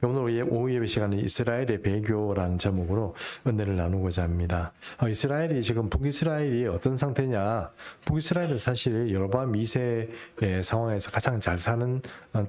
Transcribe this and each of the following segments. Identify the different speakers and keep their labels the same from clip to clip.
Speaker 1: 오늘 오후 예배 시간에 이스라엘의 배교라는 제목으로 은혜를 나누고자 합니다. 이스라엘이 지금 북이스라엘이 어떤 상태냐? 북이스라엘은 사실 여로보암 2세의 상황에서 가장 잘 사는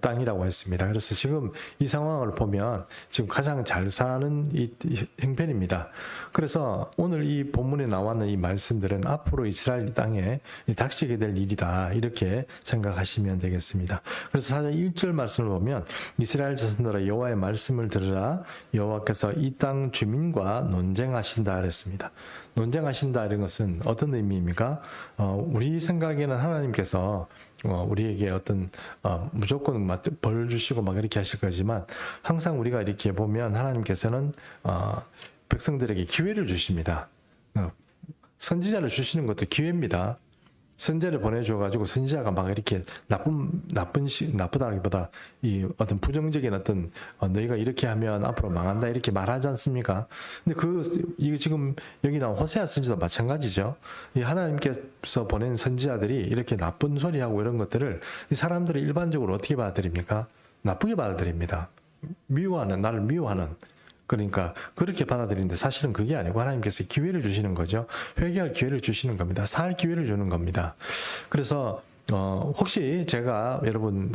Speaker 1: 땅이라고 했습니다. 그래서 지금 이 상황을 보면 지금 가장 잘 사는 이 형편입니다. 그래서 오늘 이 본문에 나왔는 이 말씀들은 앞으로 이스라엘 땅에 닥치게 될 일이다, 이렇게 생각하시면 되겠습니다. 그래서 사실 1절 말씀을 보면 이스라엘 자손들아 여호와의 말씀을 들으라, 여호와께서 이 땅 주민과 논쟁하신다 그랬습니다. 논쟁하신다 이런 것은 어떤 의미입니까? 우리 생각에는 하나님께서 우리에게 어떤 무조건 벌 주시고 막 이렇게 하실 거지만, 항상 우리가 이렇게 보면 하나님께서는 백성들에게 기회를 주십니다. 선지자를 주시는 것도 기회입니다. 선지자를 보내줘가지고 선지자가 막 이렇게 나쁘다기보다 이 어떤 부정적인 어떤 너희가 이렇게 하면 앞으로 망한다 이렇게 말하지 않습니까? 근데 이거 지금 여기 나온 호세아 선지도 마찬가지죠. 이 하나님께서 보낸 선지자들이 이렇게 나쁜 소리하고 이런 것들을 이 사람들이 일반적으로 어떻게 받아들입니까? 나쁘게 받아들입니다. 나를 미워하는. 그러니까 그렇게 받아들이는데 사실은 그게 아니고 하나님께서 기회를 주시는 거죠. 회개할 기회를 주시는 겁니다. 살 기회를 주는 겁니다. 그래서 혹시 제가 여러분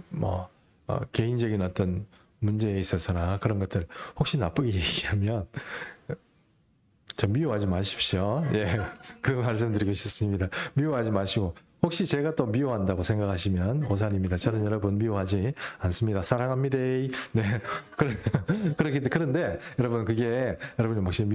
Speaker 1: 개인적인 어떤 문제에 있어서나 그런 것들 혹시 나쁘게 얘기하면 저 미워하지 마십시오. 예, 그 말씀드리고 싶습니다. 미워하지 마시고, 혹시 제가 또 미워한다고 생각하시면 오산입니다. 저는 여러분 미워하지 않습니다. 사랑합니다. 네. 그런데 여러분 그게 여러분이 혹시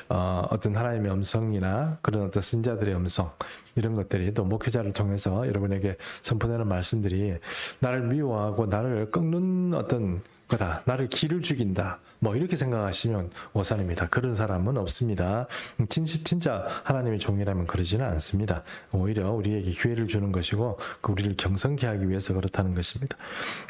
Speaker 1: 어떤 하나님의 음성이나 그런 어떤 선지자들의 음성 이런 것들이 또 목회자를 통해서 여러분에게 선포되는 말씀들이 나를 미워하고 나를 꺾는 어떤 거다, 나를 기를 죽인다, 이렇게 생각하시면 오산입니다. 그런 사람은 없습니다. 진짜 하나님의 종이라면 그러지는 않습니다. 오히려 우리에게 기회를 주는 것이고 우리를 경성케 하기 위해서 그렇다는 것입니다.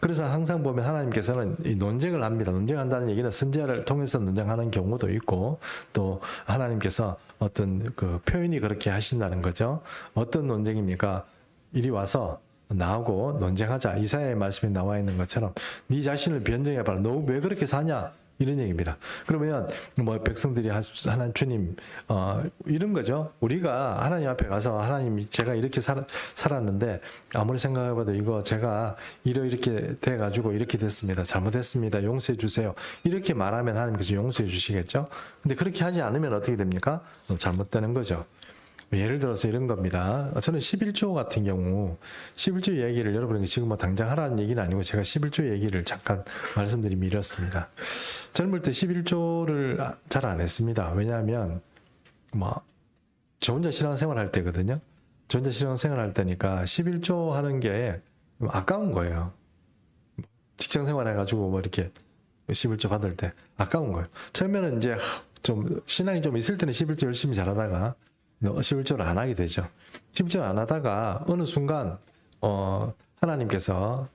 Speaker 1: 그래서 항상 보면 하나님께서는 이 논쟁을 합니다. 논쟁한다는 얘기는 선지자를 통해서 논쟁하는 경우도 있고, 또 하나님께서 어떤 그 표현이 그렇게 하신다는 거죠. 어떤 논쟁입니까? 이리 와서 나하고 논쟁하자. 이사야의 말씀에 나와 있는 것처럼 네 자신을 변정해봐라. 너 왜 그렇게 사냐? 이런 얘기입니다. 그러면 백성들이 하나님 주님 이런 거죠. 우리가 하나님 앞에 가서 하나님 제가 이렇게 살았는데 아무리 생각해봐도 이거 제가 이렇게 돼가지고 이렇게 됐습니다. 잘못했습니다. 용서해 주세요. 이렇게 말하면 하나님께서 용서해 주시겠죠. 근데 그렇게 하지 않으면 어떻게 됩니까? 잘못되는 거죠. 예를 들어서 이런 겁니다. 저는 11조 같은 경우 11조 얘기를 여러분에게 지금 당장 하라는 얘기는 아니고 제가 11조 얘기를 잠깐 말씀드리면 이렇습니다. 젊을 때 11조를 잘 안 했습니다. 왜냐하면 저 혼자 신앙생활 할 때거든요. 저 혼자 신앙생활 할 때니까 11조 하는 게 아까운 거예요. 직장생활 해가지고 이렇게 11조 받을 때 아까운 거예요. 처음에는 이제 좀 신앙이 좀 있을 때는 11조 열심히 잘하다가 11조를 안 하게 되죠. 11조를 안 하다가 어느 순간 하나님께서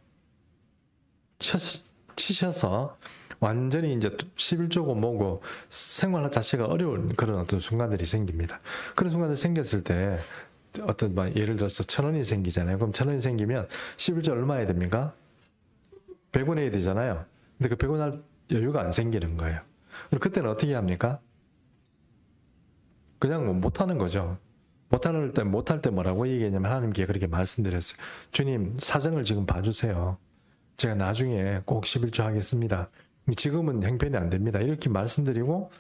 Speaker 1: 치셔서 완전히 이제 11조고 뭐고 생활 자체가 어려운 그런 어떤 순간들이 생깁니다. 그런 순간들이 생겼을 때 어떤 예를 들어서 1,000원이 생기잖아요. 그럼 1,000원이 생기면 11조 얼마 해야 됩니까? 100원 해야 되잖아요. 근데 그 100원 할 여유가 안 생기는 거예요. 그럼 그때는 어떻게 합니까? 그냥 못하는 거죠. 못할 때 뭐라고 얘기했냐면 하나님께 그렇게 말씀드렸어요. 주님, 사정을 지금 봐주세요. 제가 나중에 꼭 11조 하겠습니다. 지금은 형편이 안 됩니다. 이렇게 말씀드리고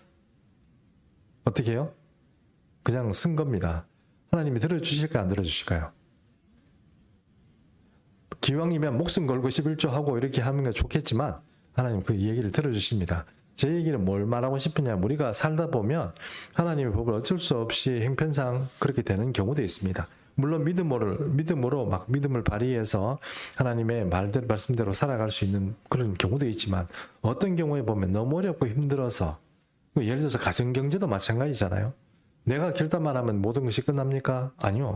Speaker 1: 어떻게 해요? 그냥 쓴 겁니다. 하나님이 들어주실까요? 안 들어주실까요? 기왕이면 목숨 걸고 11조 하고 이렇게 하면 좋겠지만 하나님 그 얘기를 들어주십니다. 제 얘기는 뭘 말하고 싶으냐면 우리가 살다 보면 하나님의 법을 어쩔 수 없이 형편상 그렇게 되는 경우도 있습니다. 물론 믿음으로 막 믿음을 발휘해서 하나님의 말씀대로 살아갈 수 있는 그런 경우도 있지만 어떤 경우에 보면 너무 어렵고 힘들어서, 예를 들어서 가정경제도 마찬가지잖아요. 내가 결단만 하면 모든 것이 끝납니까? 아니요.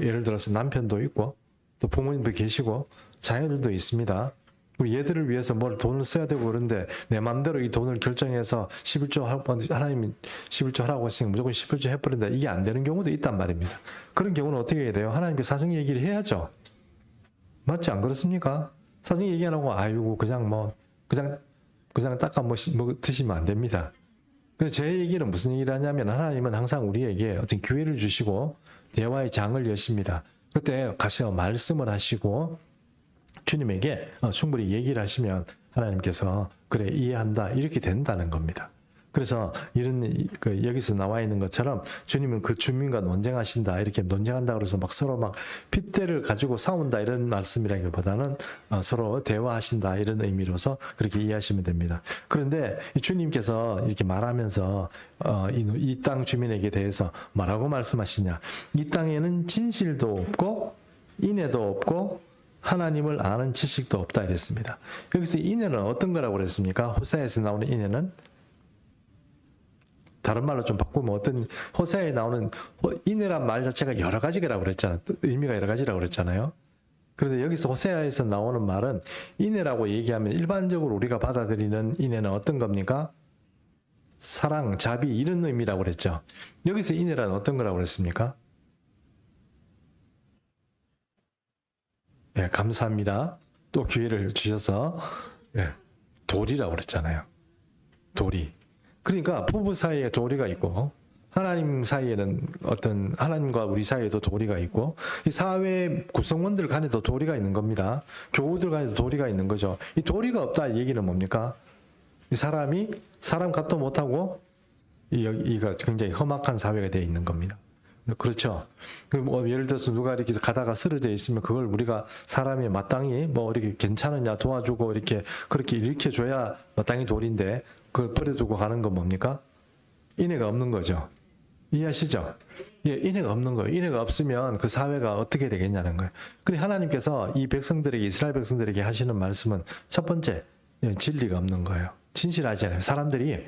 Speaker 1: 예를 들어서 남편도 있고 또 부모님도 계시고 자녀들도 있습니다. 얘들을 위해서 돈을 써야 되고 그런데 내 마음대로 이 돈을 결정해서 11조 하나님이 11조 하라고 했으니 무조건 11조 해버린다. 이게 안 되는 경우도 있단 말입니다. 그런 경우는 어떻게 해야 돼요? 하나님께 사정 얘기를 해야죠. 맞지, 안 그렇습니까? 사정 얘기 안 하고 아이고 그냥 그냥 닦아 드시면 안 됩니다. 그래서 제 얘기는 무슨 얘기를 하냐면 하나님은 항상 우리에게 어떤 기회를 주시고 대화의 장을 여십니다. 그때 가서 말씀을 하시고 주님에게 충분히 얘기를 하시면 하나님께서 그래 이해한다 이렇게 된다는 겁니다. 그래서 여기서 나와 있는 것처럼 주님은 그 주민과 논쟁하신다 이렇게 논쟁한다 그래서 막 서로 막 핏대를 가지고 싸운다 이런 말씀이라기보다는 서로 대화하신다 이런 의미로서 그렇게 이해하시면 됩니다. 그런데 주님께서 이렇게 말하면서 이 땅 주민에게 대해서 뭐라고 말씀하시냐? 이 땅에는 진실도 없고 인애도 없고 하나님을 아는 지식도 없다 이랬습니다. 여기서 인애는 어떤 거라고 그랬습니까? 호세아에서 나오는 인애는 다른 말로 좀 바꾸면 어떤 호세아에 나오는 인애란 말 자체가 여러 가지라고 그랬잖아요. 의미가 여러 가지라고 그랬잖아요. 그런데 여기서 호세아에서 나오는 말은 인애라고 얘기하면 일반적으로 우리가 받아들이는 인애는 어떤 겁니까? 사랑, 자비 이런 의미라고 그랬죠. 여기서 인애란 어떤 거라고 그랬습니까? 예, 감사합니다. 또 기회를 주셔서 도리라고 그랬잖아요. 도리. 그러니까 부부 사이에 도리가 있고 하나님 사이에는 어떤 하나님과 우리 사이에도 도리가 있고 이 사회 구성원들 간에도 도리가 있는 겁니다. 교우들 간에도 도리가 있는 거죠. 이 도리가 없다 이 얘기는 뭡니까? 이 사람이 사람 값도 못하고 이가 굉장히 험악한 사회가 되어 있는 겁니다. 그렇죠. 뭐 예를 들어서 누가 이렇게 가다가 쓰러져 있으면 그걸 우리가 사람이 마땅히 뭐 이렇게 괜찮으냐 도와주고 이렇게 그렇게 일으켜줘야 마땅히 도리인데 그걸 버려두고 가는 건 뭡니까? 인애가 없는 거죠. 이해하시죠? 예, 인애가 없는 거예요. 인애가 없으면 그 사회가 어떻게 되겠냐는 거예요. 그래 하나님께서 이 백성들에게 이스라엘 백성들에게 하시는 말씀은 첫 번째 진리가 없는 거예요. 진실하지 않아요. 사람들이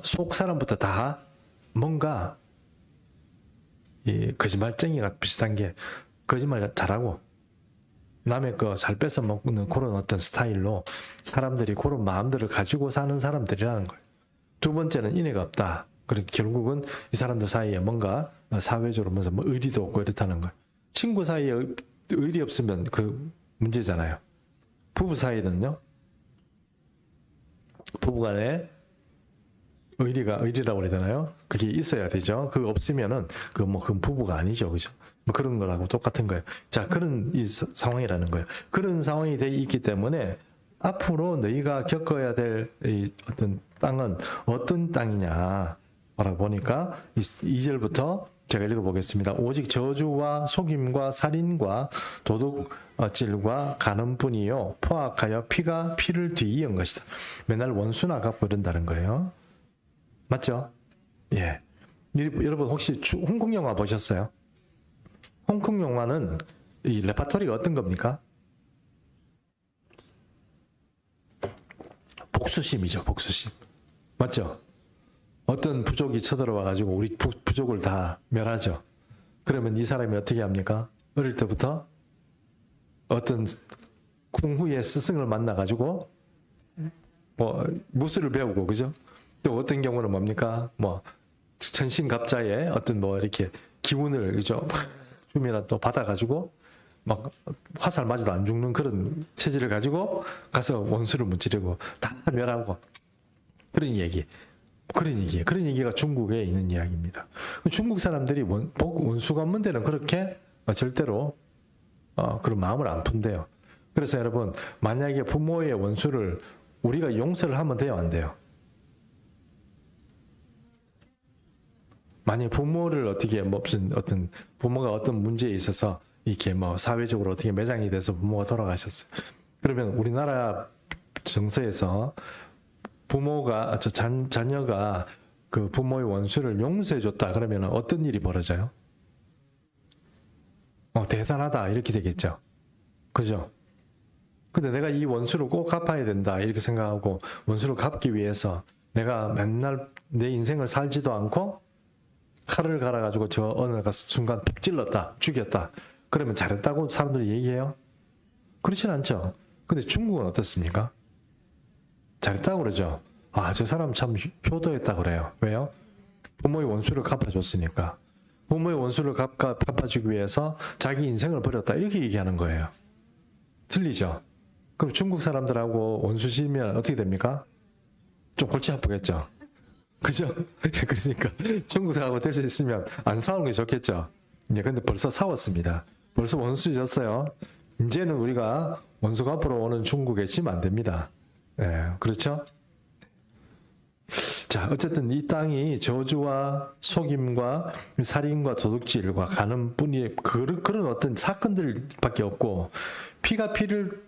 Speaker 1: 속 사람부터 다 뭔가 이 거짓말쟁이가 비슷한 게 거짓말 잘하고 남의 거 잘 뺏어 먹는 그런 어떤 스타일로 사람들이 그런 마음들을 가지고 사는 사람들이라는 거예요. 두 번째는 인애가 없다. 그리고 결국은 이 사람들 사이에 뭔가 사회적으로 뭐 의리도 없고 이렇다는 거예요. 친구 사이에 의리 없으면 그 문제잖아요. 부부 사이는요. 부부간에 의리라고 그래야 되나요? 그게 있어야 되죠. 그거 없으면은 그건 부부가 아니죠, 그죠? 뭐 그런 거라고 똑같은 거예요. 자, 그런 이 상황이라는 거예요. 그런 상황이 돼 있기 때문에 앞으로 너희가 겪어야 될 이 어떤 땅은 어떤 땅이냐? 라고 보니까 2절부터 제가 읽어보겠습니다. 오직 저주와 속임과 살인과 도둑질과 가늠뿐이요 포악하여 피가 피를 뒤이은 것이다. 맨날 원수나 갚고 이런다는 거예요. 맞죠? 예. 여러분 혹시 홍콩 영화 보셨어요? 홍콩 영화는 이 레파토리가 어떤 겁니까? 복수심이죠, 복수심. 맞죠? 어떤 부족이 쳐들어와가지고 우리 부족을 다 멸하죠. 그러면 이 사람이 어떻게 합니까? 어릴 때부터 어떤 쿵후의 스승을 만나가지고 뭐 무술을 배우고 그죠? 또 어떤 경우는 뭡니까? 뭐 천신갑자의 어떤 뭐 이렇게 기운을 그죠? 주면 또 받아가지고 막 화살 맞아도 안 죽는 그런 체질을 가지고 가서 원수를 문지르고 다 멸하고 그런 얘기. 그런 얘기가 중국에 있는 이야기입니다. 중국 사람들이 원수가 없는 데는 그렇게 절대로 그런 마음을 안 푼대요. 그래서 여러분 만약에 부모의 원수를 우리가 용서를 하면 돼요, 안 돼요? 만약 부모를 어떻게 무슨 어떤 부모가 어떤 문제에 있어서 이렇게 뭐 사회적으로 어떻게 매장이 돼서 부모가 돌아가셨어요. 그러면 우리나라 정서에서 부모가 자녀가 그 부모의 원수를 용서해 줬다 그러면 어떤 일이 벌어져요? 대단하다 이렇게 되겠죠. 그죠? 근데 내가 이 원수를 꼭 갚아야 된다 이렇게 생각하고 원수를 갚기 위해서 내가 맨날 내 인생을 살지도 않고 칼을 갈아가지고 저 어느 순간 푹 찔렀다 죽였다 그러면 잘했다고 사람들이 얘기해요? 그렇진 않죠. 근데 중국은 어떻습니까? 잘했다고 그러죠. 저 사람 참 효도했다 그래요. 왜요? 부모의 원수를 갚아줬으니까. 부모의 원수를 갚아주기 위해서 자기 인생을 버렸다 이렇게 얘기하는 거예요. 틀리죠? 그럼 중국 사람들하고 원수시면 어떻게 됩니까? 좀 골치 아프겠죠. 그죠? 그러니까 중국하고 될 수 있으면 안 싸우는 게 좋겠죠. 이제 근데 벌써 싸웠습니다. 벌써 원수졌어요. 이제는 우리가 원수가 앞으로 오는 중국에 지면 안 됩니다. 예, 그렇죠? 자, 어쨌든 이 땅이 저주와 속임과 살인과 도둑질과 가는 뿐이 그런 어떤 사건들밖에 없고 피가 피를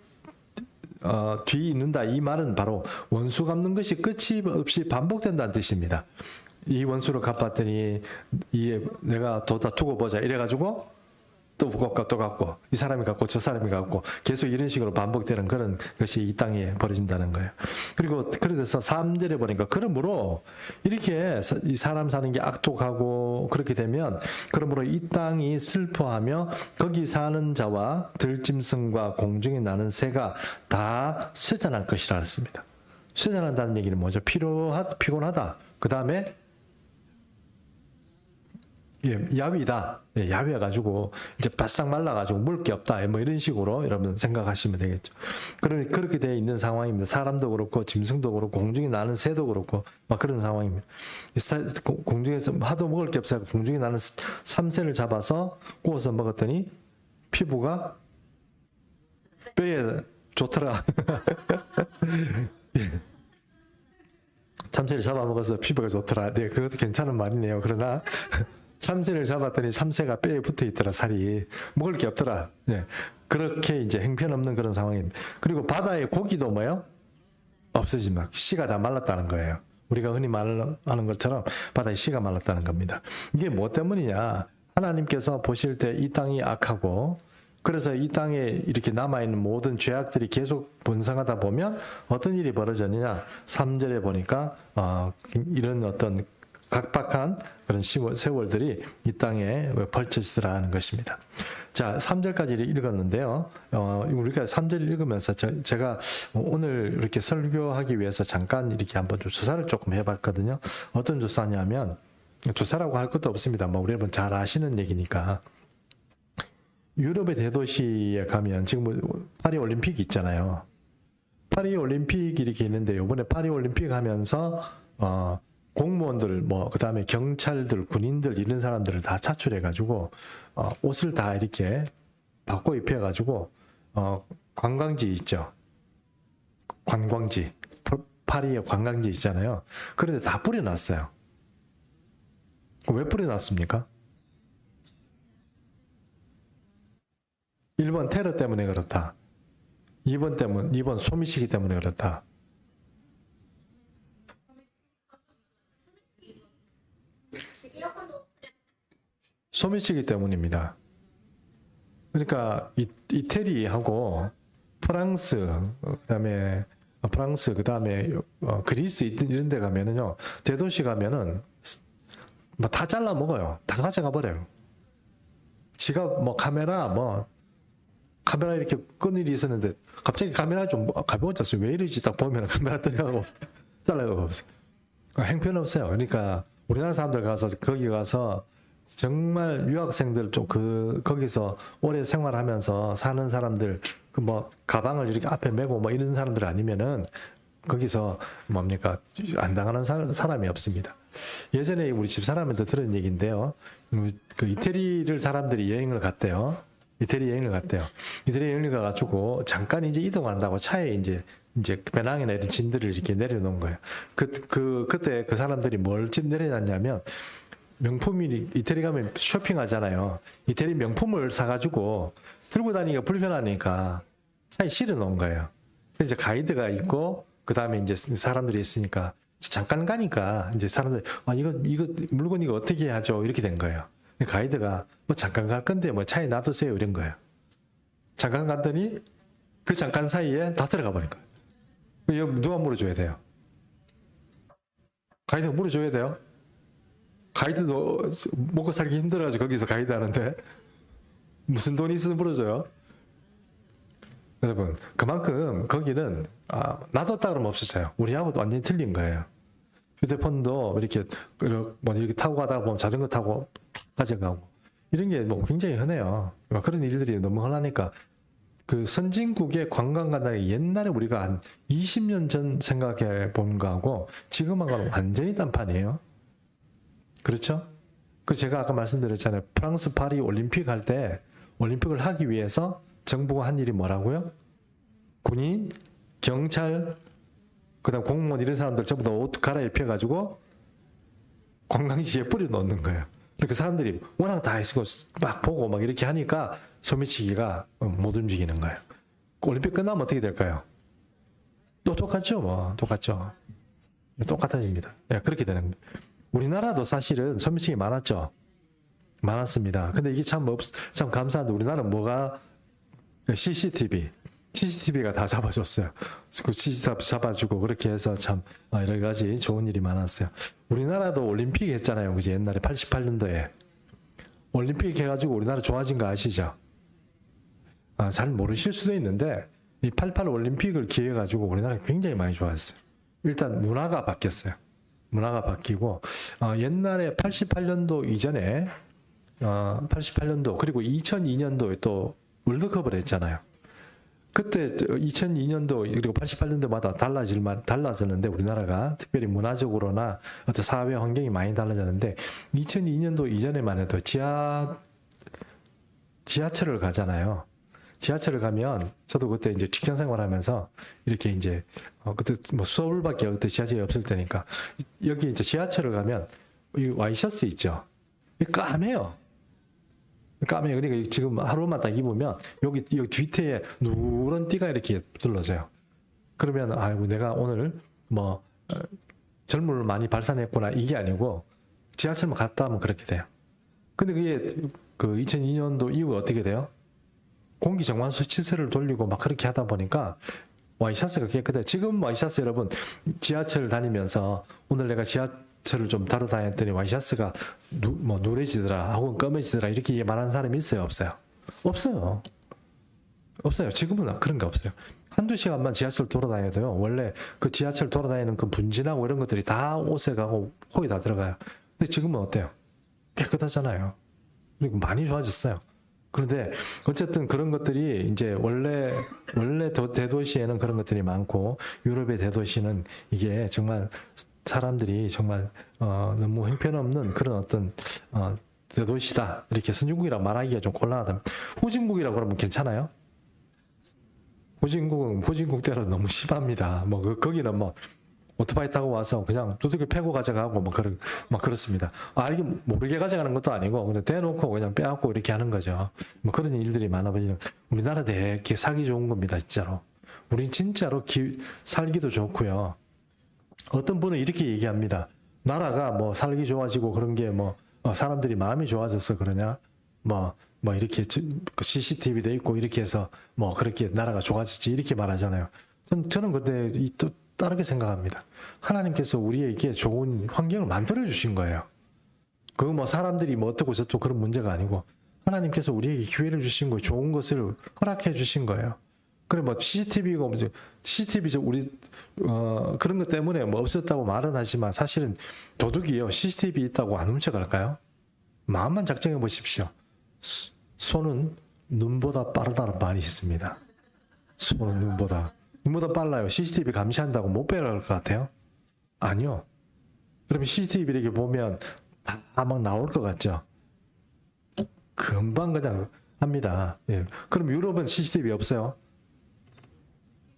Speaker 1: 뒤 잇는다. 이 말은 바로 원수 갚는 것이 끝이 없이 반복된다는 뜻입니다. 이 원수를 갚았더니 내가 다 두고 보자 이래가지고 또 갚고 이 사람이 갚고 저 사람이 갚고 계속 이런 식으로 반복되는 그런 것이 이 땅에 벌어진다는 거예요. 그리고 그래서 3절에 보니까 그러므로 이렇게 이 사람 사는 게 악독하고 그렇게 되면 그러므로 이 땅이 슬퍼하며 거기 사는 자와 들짐승과 공중에 나는 새가 다 쇠잔할 것이라 했습니다. 쇠잔한다는 얘기는 뭐죠? 피곤하다. 그 다음에 야위다. 야위해가지고 이제 바싹 말라가지고 물을 게 없다. 뭐 이런 식으로 여러분 생각하시면 되겠죠. 그러니 그렇게 되어 있는 상황입니다. 사람도 그렇고 짐승도 그렇고 공중에 나는 새도 그렇고 막 그런 상황입니다. 공중에서 하도 먹을 게 없어서 공중에 나는 삼새를 잡아서 구워서 먹었더니 피부가 뼈에 좋더라. 참새를 잡아먹어서 피부가 좋더라. 네, 그것도 괜찮은 말이네요. 그러나 참새를 잡았더니 참새가 뼈에 붙어 있더라. 살이 먹을 게 없더라. 네, 그렇게 이제 형편없는 그런 상황입니다. 그리고 바다의 고기도 뭐요? 없어진다. 씨가 다 말랐다는 거예요. 우리가 흔히 말하는 것처럼 바다의 씨가 말랐다는 겁니다. 이게 뭐 때문이냐? 하나님께서 보실 때 이 땅이 악하고 그래서 이 땅에 이렇게 남아있는 모든 죄악들이 계속 번성하다 보면 어떤 일이 벌어졌느냐. 3절에 보니까 이런 어떤 각박한 그런 세월들이 이 땅에 펼쳐지더라 하는 것입니다. 자, 3절까지 읽었는데요. 우리가 3절 읽으면서 제가 오늘 이렇게 설교하기 위해서 잠깐 이렇게 한번 좀 조사를 조금 해봤거든요. 어떤 조사냐면, 조사라고 할 것도 없습니다. 뭐 우리 여러분 잘 아시는 얘기니까. 유럽의 대도시에 가면 지금 파리 올림픽이 있잖아요. 파리 올림픽이 이렇게 있는데 이번에 파리 올림픽 하면서 공무원들 그다음에 경찰들, 군인들 이런 사람들을 다 차출해 가지고 옷을 다 이렇게 바꿔 입혀 가지고 관광지 있죠. 관광지. 파리에 관광지 있잖아요. 그런데 다 뿌려 놨어요. 왜 뿌려 놨습니까? 1번 테러 때문에 그렇다. 2번 소미시기 때문에 그렇다. 소미시기 때문입니다. 그러니까 이태리하고 프랑스, 그다음에 그리스 이런 데 가면은요. 대도시 가면은 뭐 다 잘라 먹어요. 다 가져가 버려요. 지가 카메라 이렇게 끈 일이 있었는데 갑자기 카메라 좀 가벼워졌어요. 왜 이러지? 딱 보면 카메라 떠나가고 잘라가고 없어요. 형편없어요. 그러니까 우리나라 사람들 거기 가서 정말 유학생들 좀 거기서 오래 생활하면서 사는 사람들 가방을 이렇게 앞에 메고 이런 사람들 아니면은 거기서 안 당하는 사람이 없습니다. 예전에 우리 집 사람한테 들은 얘기인데요. 그 이태리를 사람들이 여행을 갔대요. 이태리 여행을 가가지고 잠깐 이제 이동한다고 차에 이제 배낭이나 이런 짐들을 이렇게 내려놓은 거예요. 그때 그 사람들이 뭘 내려놨냐면 명품이 이태리 가면 쇼핑하잖아요. 이태리 명품을 사가지고 들고 다니기가 불편하니까 차에 실어 놓은 거예요. 이제 가이드가 있고 그 다음에 이제 사람들이 있으니까 잠깐 가니까 이제 사람들이 이거 물건 이거 어떻게 하죠? 이렇게 된 거예요. 가이드가 잠깐 갈 건데 차에 놔두세요 이런 거예요. 잠깐 갔더니 그 잠깐 사이에 다 들어가 버린 거예요. 이거 누가 물어줘야 돼요? 가이드가 물어줘야 돼요? 가이드도 먹고 살기 힘들어가지고 거기서 가이드 하는데 무슨 돈이 있어서 물어줘요? 여러분 그만큼 거기는 놔뒀다 그러면 없어져요. 우리하고도 완전히 틀린 거예요. 휴대폰도 이렇게 타고 가다가 보면 자전거 타고 가져가고 이런 게 굉장히 흔해요. 그런 일들이 너무 흔하니까 그 선진국의 관광 간다는 게 옛날에 우리가 한 20년 전 생각해 본 거하고 지금하고는 완전히 딴판이에요. 그렇죠? 그 제가 아까 말씀드렸잖아요. 프랑스 파리 올림픽 할 때 올림픽을 하기 위해서 정부가 한 일이 뭐라고요? 군인, 경찰, 그다음 공무원 이런 사람들 전부 다 옷 갈아입혀가지고 관광지에 뿌려 놓는 거예요. 그 사람들이 워낙 다 있고 막 보고 막 이렇게 하니까 소매치기가 못 움직이는 거예요. 올림픽 끝나면 어떻게 될까요? 또 똑같죠, 뭐 똑같죠. 똑같아집니다. 예, 그렇게 되는 겁니다. 우리나라도 사실은 소매치기 많았죠. 많았습니다. 근데 이게 참 감사한데 우리나라는 뭐가 CCTV가 다 잡아줬어요. 그 CCTV 잡아주고 그렇게 해서 참 여러 가지 좋은 일이 많았어요. 우리나라도 올림픽 했잖아요. 그지? 옛날에 88년도에 올림픽 해가지고 우리나라 좋아진 거 아시죠? 잘 모르실 수도 있는데 이 88 올림픽을 기해가지고 우리나라 굉장히 많이 좋아졌어요. 일단 문화가 바뀌었어요. 문화가 바뀌고 옛날에 88년도 이전에 88년도 그리고 2002년도에 또 월드컵을 했잖아요. 그때 2002년도 그리고 88년도마다 달라졌는데 우리나라가 특별히 문화적으로나 어떤 사회 환경이 많이 달라졌는데 2002년도 이전에만 해도 지하철을 가잖아요. 지하철을 가면 저도 그때 이제 직장 생활하면서 이렇게 이제 그때 뭐 서울밖에 그때 지하철이 없을 때니까 여기 이제 지하철을 가면 이 와이셔츠 있죠. 이 까매요. 그러니까 지금 하루만 딱 입으면 여기 뒤태에 누런 띠가 이렇게 둘러져요. 그러면 아이고 내가 오늘 뭐 젊음을 많이 발산했구나 이게 아니고 지하철만 갔다 하면 그렇게 돼요. 근데 그게 그 2002년도 이후에 어떻게 돼요? 공기 정화수 시설을 돌리고 막 그렇게 하다 보니까 와이셔츠가 깨끗해요. 지금 와이셔츠 여러분 지하철 다니면서 오늘 내가 지하철을 좀 다루 다녔더니 와이셔츠가 뭐 누래지더라 혹은 검해지더라 이렇게 말하는 사람이 있어요? 없어요? 없어요. 지금은 그런 게 없어요. 한두 시간만 지하철 돌아다녀도요. 원래 그 지하철 돌아다니는 그 분진하고 이런 것들이 다 옷에 가고 코에 다 들어가요. 근데 지금은 어때요? 깨끗하잖아요. 그리고 많이 좋아졌어요. 그런데 어쨌든 그런 것들이 이제 원래 대도시에는 그런 것들이 많고 유럽의 대도시는 이게 정말 사람들이 정말 너무 형편없는 그런 어떤 대도시다 이렇게 선진국이라고 말하기가 좀 곤란하다. 후진국이라고 그러면 괜찮아요? 후진국대로 너무 심합니다. 뭐 거기는 뭐 오토바이 타고 와서 그냥 두들겨 패고 가져가고 뭐 그렇습니다. 이게 모르게 가져가는 것도 아니고 그냥 대놓고 그냥 빼앗고 이렇게 하는 거죠. 뭐 그런 일들이 많아 보이는 우리나라 되게 살기 좋은 겁니다, 진짜로. 우린 진짜로 살기도 좋고요. 어떤 분은 이렇게 얘기합니다. 나라가 뭐 살기 좋아지고 그런 게 뭐 사람들이 마음이 좋아져서 그러냐? 뭐 이렇게 CCTV 돼 있고 이렇게 해서 뭐 그렇게 나라가 좋아지지 이렇게 말하잖아요. 저는 근데 또 다르게 생각합니다. 하나님께서 우리에게 좋은 환경을 만들어 주신 거예요. 그거 뭐 사람들이 뭐 어떻고 저쩌고 그런 문제가 아니고 하나님께서 우리에게 기회를 주신 거예요. 좋은 것을 허락해 주신 거예요. 그래 뭐 CCTV가 CCTV 우리 그런 것 때문에 뭐 없었다고 말은 하지만 사실은 도둑이요. CCTV 있다고 안 훔쳐갈까요? 마음만 작정해 보십시오. 손은 눈보다 빠르다는 말이 있습니다. 손은 눈보다 빨라요. CCTV 감시한다고 못 빼갈 것 같아요? 아니요. 그러면 CCTV 이렇게 보면 다 막 나올 것 같죠? 금방 그냥 합니다. 예. 그럼 유럽은 CCTV 없어요?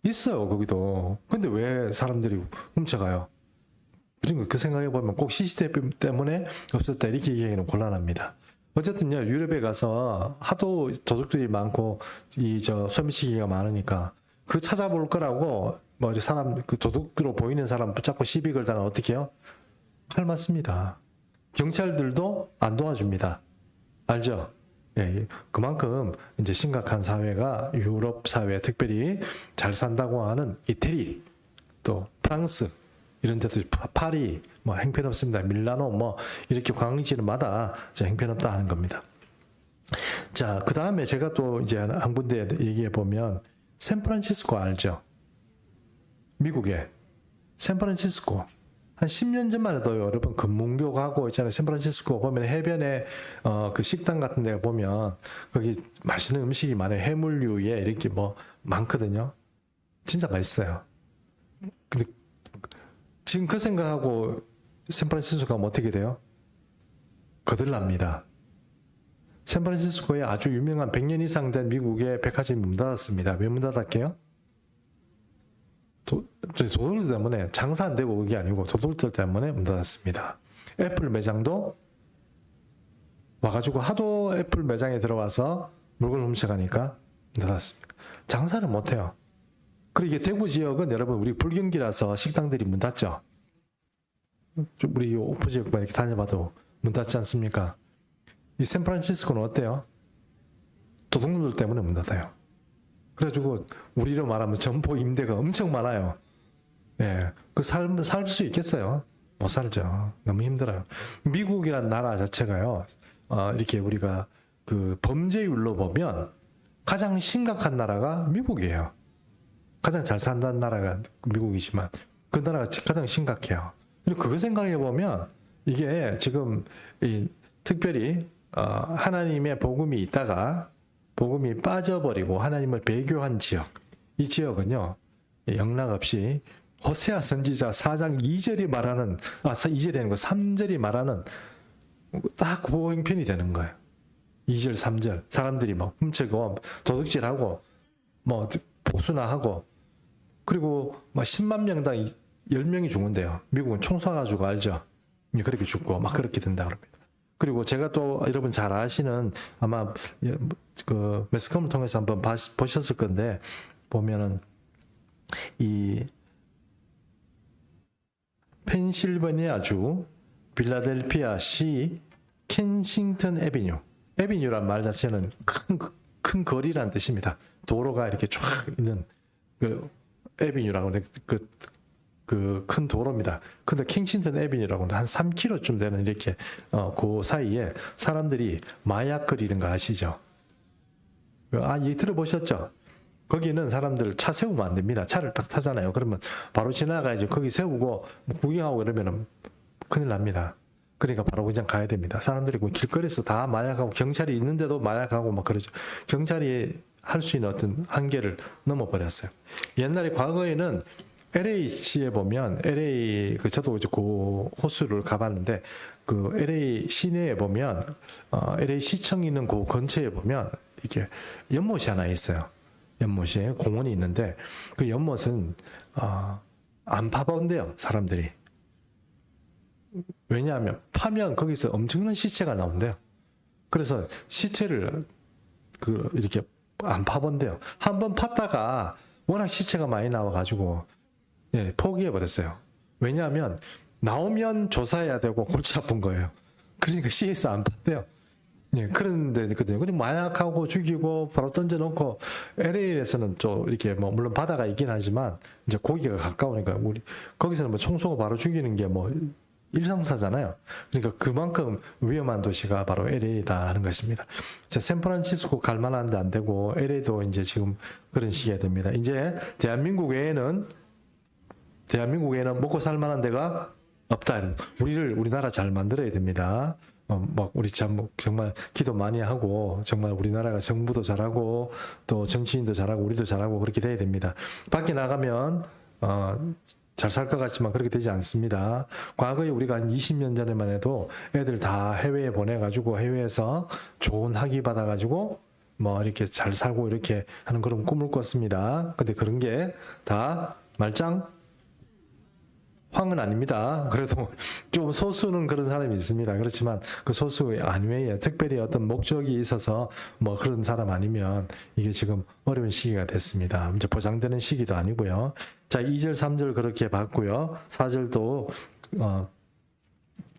Speaker 1: 있어요, 거기도. 근데 왜 사람들이 훔쳐가요? 그리고 그 생각해 보면 꼭 CCTV 때문에 없었다 이렇게 얘기하기는 곤란합니다. 어쨌든요, 유럽에 가서 하도 도둑들이 많고 소매치기가 많으니까 그 찾아볼 거라고 뭐 사람 그 도둑으로 보이는 사람 붙잡고 시비 걸다가 어떻게 해요? 칼 맞습니다. 경찰들도 안 도와줍니다. 알죠? 예, 그만큼 이제 심각한 사회가 유럽 사회, 특별히 잘 산다고 하는 이태리, 또 프랑스 이런 데도 파리 뭐 형편없습니다. 밀라노 뭐 이렇게 관광지마다 형편없다 하는 겁니다. 자, 그 다음에 제가 또 이제 한 군데 얘기해 보면 샌프란시스코 알죠? 미국의 샌프란시스코 한 10년 전만 해도 여러분 금문교 가고 있잖아요. 샌프란시스코 보면 해변에 그 식당 같은 데 보면 거기 맛있는 음식이 많아요. 해물류에 이렇게 뭐 많거든요. 진짜 맛있어요. 근데 지금 그 생각하고 샌프란시스코 가면 어떻게 돼요? 거들납니다. 샌프란시스코에 아주 유명한 100년 이상 된 미국의 백화점이 문 닫았습니다. 왜 문 닫았게요? 도둑들 때문에 장사 안 되고 그게 아니고 도둑들 때문에 문 닫았습니다. 애플 매장도 와가지고 하도 애플 매장에 들어와서 물건을 훔쳐가니까 문 닫았습니다. 장사를 못해요. 그리고 이게 대구 지역은 여러분 우리 불경기라서 식당들이 문 닫죠. 우리 오프 지역만 이렇게 다녀봐도 문 닫지 않습니까? 이 샌프란시스코는 어때요? 도둑놈들 때문에 문 닫아요. 그래가지고 우리로 말하면 점포 임대가 엄청 많아요. 예, 그 살 수 있겠어요? 못 살죠. 너무 힘들어요. 미국이란 나라 자체가요. 이렇게 우리가 그 범죄율로 보면 가장 심각한 나라가 미국이에요. 가장 잘 산다는 나라가 미국이지만 그 나라가 가장 심각해요. 그리고 그거 생각해 보면 이게 지금 특별히 하나님의 복음이 있다가 복음이 빠져버리고 하나님을 배교한 지역, 이 지역은요 영락없이 호세아 선지자 4장 2절이 말하는 2절이 아니고 3절이 말하는 딱 그 형편이 되는 거예요. 2절 3절 사람들이 뭐 훔치고 도둑질하고 뭐 복수나 하고 그리고 뭐 10만 명당 10명이 죽는데요. 미국은 총 쏴가지고 알죠. 그렇게 죽고 막 그렇게 된다 그럽니다. 그리고 제가 또 여러분 잘 아시는 아마 그 매스컴을 통해서 한번 보셨을 건데 보면은 이 펜실베니아주 빌라델피아시 켄싱턴 에비뉴란 말 자체는 큰 거리란 뜻입니다. 도로가 이렇게 쫙 있는 그 에비뉴라고 하는데 그 큰 도로입니다. 근데 킹싱턴 에비뉴라고 한 3km쯤 되는 이렇게 그 사이에 사람들이 마약 거리는 거 아시죠? 이 들어보셨죠? 거기는 사람들 차 세우면 안 됩니다. 차를 딱 타잖아요. 그러면 바로 지나가야지. 거기 세우고 구경하고 그러면은 큰일 납니다. 그러니까 바로 그냥 가야 됩니다. 사람들이 길거리에서 다 마약하고 경찰이 있는데도 마약하고 막 그러죠. 경찰이 할 수 있는 어떤 한계를 넘어버렸어요. 옛날에 과거에는 LA시에 보면 LA 저도 이제 그 호수를 가봤는데 그 LA 시내에 보면 LA 시청이 있는 그 근처에 보면 이게 연못이 하나 있어요. 연못에 공원이 있는데 그 연못은 안 파본대요 사람들이. 왜냐하면 파면 거기서 엄청난 시체가 나온대요. 그래서 시체를 이렇게 안 파본대요. 한번 팠다가 워낙 시체가 많이 나와가지고 포기해버렸어요. 왜냐하면 나오면 조사해야 되고 골치 아픈 거예요. 그러니까 CS 안 팠대요. 그런데 있거든요. 근데 마약하고 죽이고 바로 던져놓고 LA에서는 좀 이렇게 뭐 물론 바다가 있긴 하지만 이제 고기가 가까우니까 우리 거기서는 뭐 총 쏘고 바로 죽이는 게 뭐 일상사잖아요. 그러니까 그만큼 위험한 도시가 바로 LA다 하는 것입니다. 자, 샌프란시스코 갈 만한데 안 되고 LA도 이제 지금 그런 시기가 됩니다. 이제 대한민국 외에는 먹고 살 만한 데가 없다. 우리나라 잘 만들어야 됩니다. 막 우리 정말 기도 많이 하고 정말 우리나라가 정부도 잘하고 또 정치인도 잘하고 우리도 잘하고 그렇게 돼야 됩니다. 밖에 나가면 잘 살 것 같지만 그렇게 되지 않습니다. 과거에 우리가 한 20년 전에만 해도 애들 다 해외에 보내가지고 해외에서 좋은 학위 받아가지고 뭐 이렇게 잘 살고 이렇게 하는 그런 꿈을 꿨습니다. 근데 그런 게 다 말짱 황은 아닙니다. 그래도 좀 소수는 그런 사람이 있습니다. 그렇지만 그 소수 아니외에 특별히 어떤 목적이 있어서 뭐 그런 사람 아니면 이게 지금 어려운 시기가 됐습니다. 이제 보장되는 시기도 아니고요. 자, 2절, 3절 그렇게 봤고요. 4절도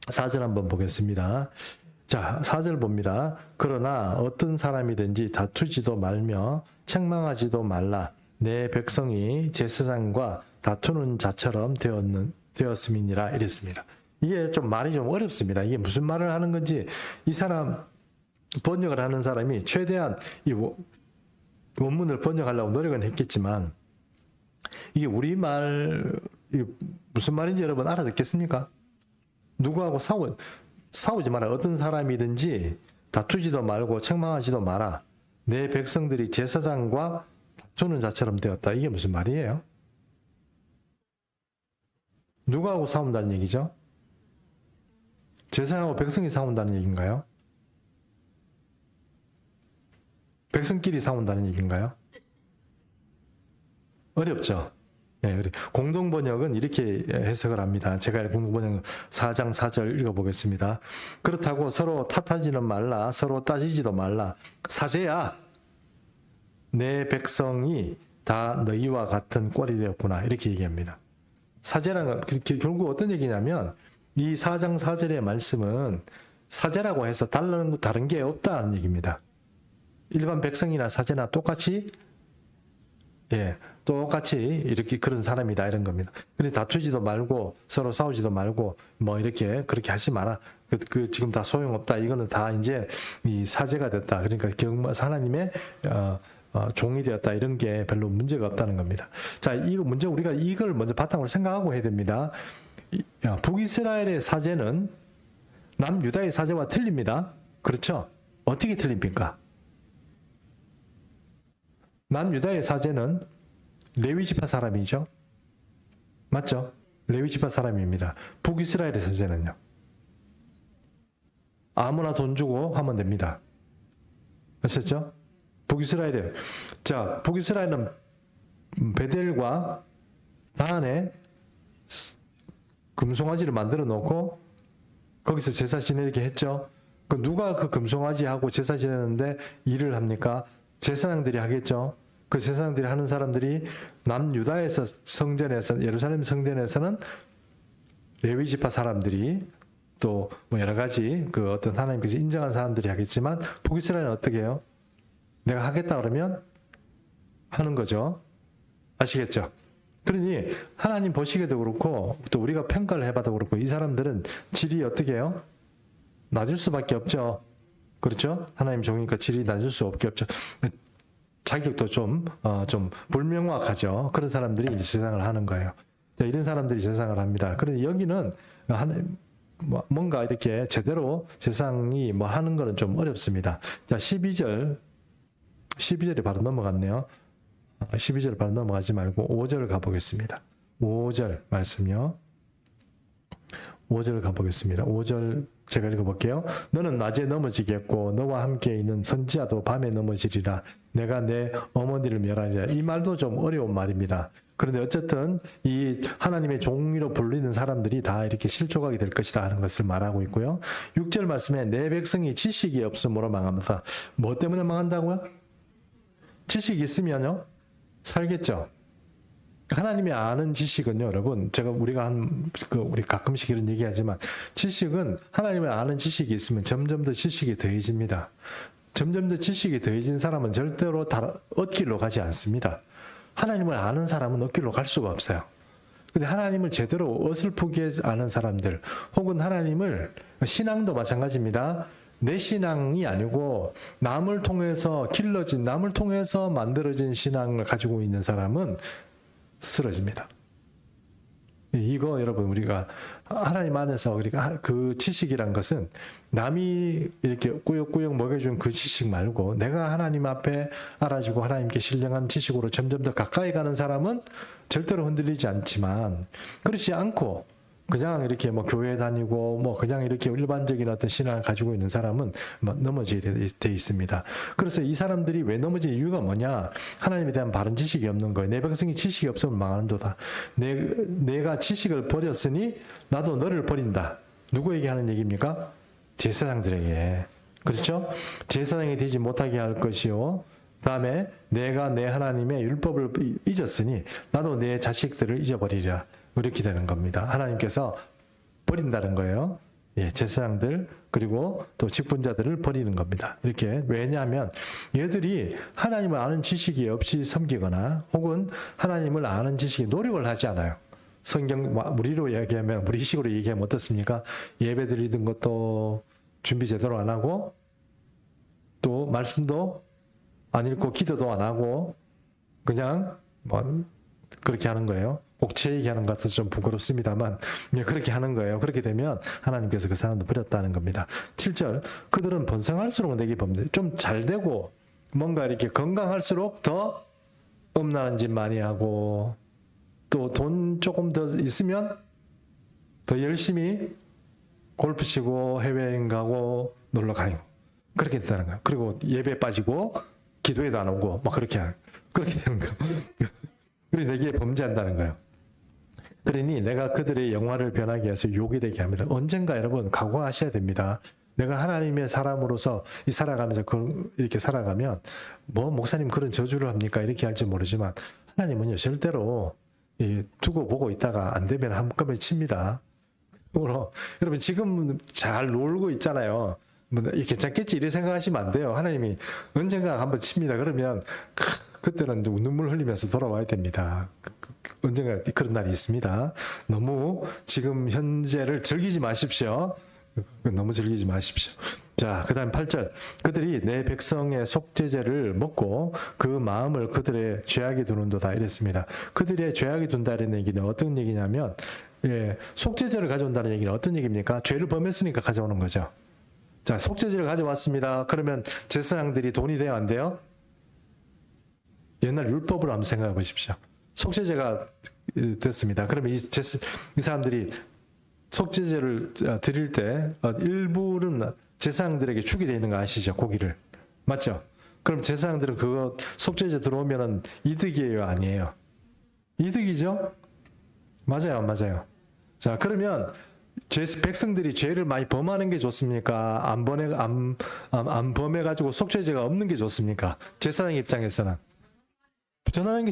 Speaker 1: 4절 한번 보겠습니다. 자, 4절 봅니다. 그러나 어떤 사람이든지 다투지도 말며 책망하지도 말라. 내 백성이 제사장과 다투는 자처럼 되었음이니라 이랬습니다. 이게 좀 말이 좀 어렵습니다. 이게 무슨 말을 하는 건지 이 사람 번역을 하는 사람이 최대한 이 원문을 번역하려고 노력은 했겠지만 이게 우리말 무슨 말인지 여러분 알아듣겠습니까? 누구하고 싸우지 마라. 어떤 사람이든지 다투지도 말고 책망하지도 마라. 내 백성들이 제사장과 다투는 자처럼 되었다. 이게 무슨 말이에요? 누구하고 싸운다는 얘기죠? 제사장하고 백성이 싸운다는 얘기인가요? 백성끼리 싸운다는 얘기인가요? 어렵죠? 네, 공동번역은 이렇게 해석을 합니다. 제가 공동번역 4장 4절 읽어보겠습니다. 그렇다고 서로 탓하지는 말라. 서로 따지지도 말라. 사제야, 내 백성이 다 너희와 같은 꼴이 되었구나. 이렇게 얘기합니다. 사제라는 건 결국 어떤 얘기냐면 이 4장 4절의 말씀은 사제라고 해서 다른 게 없다는 얘기입니다. 일반 백성이나 사제나 똑같이 이렇게 그런 사람이다 이런 겁니다. 그래서 다투지도 말고 서로 싸우지도 말고 뭐 이렇게 그렇게 하지 마라. 지금 다 소용없다. 이거는 다 이제 이 사제가 됐다. 그러니까 하나님의 종이 되었다. 이런 게 별로 문제가 없다는 겁니다. 자, 이거 문제 우리가 이걸 먼저 바탕으로 생각하고 해야 됩니다. 북이스라엘의 사제는 남유다의 사제와 틀립니다. 그렇죠? 어떻게 틀립니까? 남유다의 사제는 레위지파 사람이죠. 맞죠? 레위지파 사람입니다. 북이스라엘의 사제는요. 아무나 돈 주고 하면 됩니다. 아셨죠? 북이스라엘에 자, 북이스라엘은 베델과 단에 금송아지를 만들어 놓고 거기서 제사 지내게 했죠. 누가 그 금송아지하고 제사 지내는데 일을 합니까? 제사장들이 하겠죠. 그 제사장들이 하는 사람들이 남유다에서 성전에서 예루살렘 성전에서는 레위지파 사람들이 또 뭐 여러 가지 그 어떤 하나님께서 인정한 사람들이 하겠지만 북이스라엘은 어떻게 해요? 내가 하겠다 그러면 하는 거죠. 아시겠죠? 그러니 하나님 보시기에도 그렇고 또 우리가 평가를 해봐도 그렇고 이 사람들은 질이 어떻게 해요? 낮을 수밖에 없죠. 그렇죠? 하나님 종이니까 질이 낮을 수 없죠. 자격도 좀 불명확하죠. 그런 사람들이 이제 세상을 하는 거예요. 이런 사람들이 세상을 합니다. 그런데 여기는 뭔가 이렇게 제대로 세상이 뭐 하는 거는 좀 어렵습니다. 자, 12절에 바로 넘어갔네요. 12절 바로 넘어가지 말고 5절 가보겠습니다. 5절 말씀요. 5절 가보겠습니다. 5절 제가 읽어볼게요. 너는 낮에 넘어지겠고 너와 함께 있는 선지자도 밤에 넘어지리라. 내가 내 어머니를 멸하리라. 이 말도 좀 어려운 말입니다. 그런데 어쨌든 이 하나님의 종이로 불리는 사람들이 다 이렇게 실족하게 될 것이다 하는 것을 말하고 있고요. 6절 말씀에 내 백성이 지식이 없으므로 망하면서 뭐 때문에 망한다고요? 지식이 있으면요 살겠죠. 하나님이 아는 지식은요, 여러분, 우리가 우리 가끔씩 이런 얘기하지만, 지식은 하나님을 아는 지식이 있으면 점점 더 지식이 더해집니다. 점점 더 지식이 더해진 사람은 절대로 엇길로 가지 않습니다. 하나님을 아는 사람은 엇길로 갈 수가 없어요. 근데 하나님을 제대로 어설프게 아는 사람들, 혹은 하나님을, 신앙도 마찬가지입니다. 내 신앙이 아니고 남을 통해서 남을 통해서 만들어진 신앙을 가지고 있는 사람은 쓰러집니다. 이거 여러분 우리가 하나님 안에서 우리가 그 지식이란 것은 남이 이렇게 꾸역꾸역 먹여준 그 지식 말고 내가 하나님 앞에 알아주고 하나님께 신령한 지식으로 점점 더 가까이 가는 사람은 절대로 흔들리지 않지만 그렇지 않고 그냥 이렇게 뭐 교회 다니고 뭐 그냥 이렇게 일반적인 어떤 신앙을 가지고 있는 사람은 넘어지게 돼 있습니다. 그래서 이 사람들이 왜 넘어진 이유가 뭐냐? 하나님에 대한 바른 지식이 없는 거예요. 내 백성이 지식이 없으면 망하는도다. 내가 지식을 버렸으니 나도 너를 버린다. 누구에게 하는 얘기입니까? 제사장들에게. 그렇죠? 제사장이 되지 못하게 할 것이요. 다음에 내가 내 하나님의 율법을 잊었으니 나도 내 자식들을 잊어버리리라. 이렇게 되는 겁니다. 하나님께서 버린다는 거예요. 예, 제사장들 그리고 또 직분자들을 버리는 겁니다. 이렇게 왜냐하면 얘들이 하나님을 아는 지식이 없이 섬기거나 혹은 하나님을 아는 지식에 노력을 하지 않아요. 성경 우리식으로 얘기하면 어떻습니까? 예배 드리던 것도 준비 제대로 안 하고 또 말씀도 안 읽고 기도도 안 하고 그냥 그렇게 하는 거예요. 제 얘기하는 것 같아서 좀 부끄럽습니다만 그렇게 하는 거예요. 그렇게 되면 하나님께서 그 사람도 버렸다는 겁니다. 7절 그들은 번성할수록 내게 범죄. 좀 잘 되고 뭔가 이렇게 건강할수록 더 음란한 짓 많이 하고 또 돈 조금 더 있으면 더 열심히 골프 치고 해외여행 가고 놀러 가요. 그렇게 된다는 거예요. 그리고 예배 빠지고 기도에도 안 오고 막 그렇게 되는 거예요. 그리고 내게 범죄한다는 거예요. 그러니 내가 그들의 영화를 변하게 해서 욕이 되게 합니다. 언젠가 여러분 각오하셔야 됩니다. 내가 하나님의 사람으로서 살아가면서 이렇게 살아가면 뭐 목사님 그런 저주를 합니까? 이렇게 할지 모르지만 하나님은요 절대로 두고 보고 있다가 안 되면 한꺼번에 칩니다. 여러분 지금 잘 놀고 있잖아요. 뭐 괜찮겠지 이렇게 생각하시면 안 돼요. 하나님이 언젠가 한번 칩니다. 그러면 그때는 눈물 흘리면서 돌아와야 됩니다. 언젠가 그런 날이 있습니다. 너무 지금 현재를 즐기지 마십시오. 너무 즐기지 마십시오. 자, 그 다음 8절. 그들이 내 백성의 속죄제를 먹고 그 마음을 그들의 죄악에 두는도다 이랬습니다. 그들의 죄악에 둔다는 얘기는 어떤 얘기냐면 속죄제를 가져온다는 얘기는 어떤 얘기입니까? 죄를 범했으니까 가져오는 거죠. 자, 속죄제를 가져왔습니다. 그러면 제사장들이 돈이 돼야 안 돼요? 옛날 율법으로 한번 생각해 보십시오. 속죄제가 됐습니다. 그러면 이 사람들이 속죄제를 드릴 때 일부는 제사장들에게 주게 되어 있는 거 아시죠? 고기를. 맞죠? 그럼 제사장들은 그거 속죄제 들어오면은 이득이에요? 아니에요? 이득이죠? 맞아요. 맞아요. 자, 그러면 백성들이 죄를 많이 범하는 게 좋습니까? 안 범해가지고 속죄제가 없는 게 좋습니까? 제사장 입장에서는.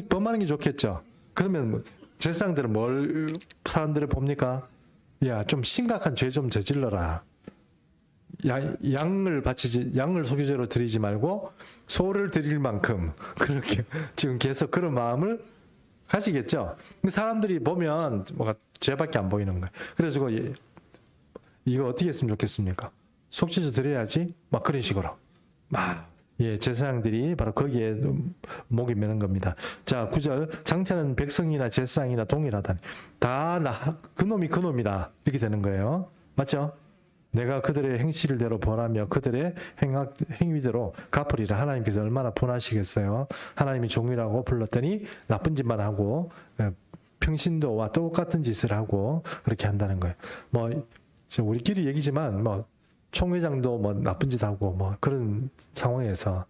Speaker 1: 범하는 게 좋겠죠? 그러면 제사장들은 사람들을 봅니까? 야, 좀 심각한 죄 좀 저질러라. 양을 속죄제로 드리지 말고 소를 드릴 만큼 그렇게 지금 계속 그런 마음을 가지겠죠. 사람들이 보면 뭐가 죄밖에 안 보이는 거예요. 그래서 이거 어떻게 했으면 좋겠습니까? 속죄제 드려야지. 막 그런 식으로. 제사장들이 바로 거기에 목이 매는 겁니다. 자, 9절. 장차는 백성이나 제사장이나 동일하다니. 다 그놈이다. 이렇게 되는 거예요. 맞죠? 내가 그들의 행실대로 벌하며 그들의 행위대로 갚으리라. 하나님께서 얼마나 분하시겠어요. 하나님이 종이라고 불렀더니 나쁜 짓만 하고 평신도와 똑같은 짓을 하고 그렇게 한다는 거예요. 우리끼리 얘기지만 총회장도 나쁜 짓 하고 그런 상황에서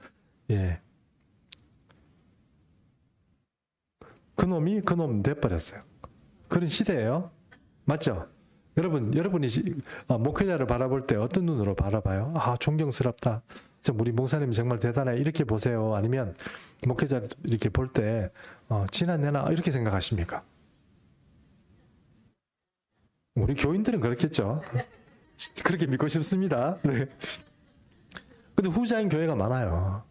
Speaker 1: 그놈 돼버렸어요. 그런 시대예요. 맞죠? 여러분이 목회자를 바라볼 때 어떤 눈으로 바라봐요? 존경스럽다. 우리 목사님 정말 대단해. 이렇게 보세요. 아니면 목회자 이렇게 볼 때 지나내나 이렇게 생각하십니까? 우리 교인들은 그렇겠죠. 그렇게 믿고 싶습니다. 네. 근데 후자인 교회가 많아요.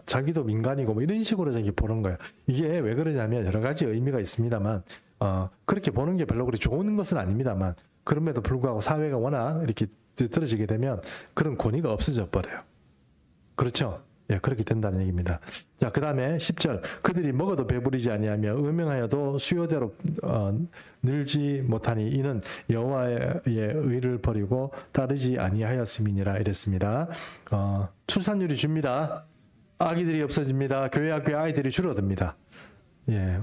Speaker 1: 자기도 민간이고 이런 식으로 자기 보는 거예요. 이게 왜 그러냐면 여러 가지 의미가 있습니다만, 그렇게 보는 게 별로 그리 좋은 것은 아닙니다만, 그럼에도 불구하고 사회가 워낙 이렇게 들어지게 되면 그런 권위가 없어져 버려요. 그렇죠? 그렇게 된다는 얘기입니다. 자, 그 다음에 10절. 그들이 먹어도 배부르지 아니하며 음행하여도 수요대로 늘지 못하니 이는 여호와의 의를 버리고 따르지 아니하였음이니라 이랬습니다. 출산율이 줍니다. 아기들이 없어집니다. 교회 학교에 아이들이 줄어듭니다.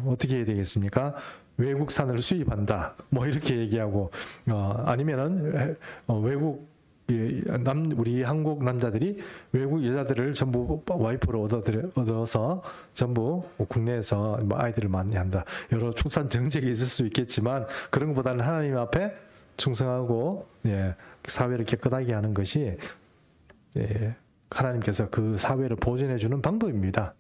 Speaker 1: 어떻게 해야 되겠습니까? 외국산을 수입한다. 이렇게 얘기하고 아니면은 우리 한국 남자들이 외국 여자들을 전부 와이프로 얻어서 전부 국내에서 아이들을 많이 한다. 여러 출산 정책이 있을 수 있겠지만 그런 것보다는 하나님 앞에 충성하고 사회를 깨끗하게 하는 것이 하나님께서 그 사회를 보존해 주는 방법입니다.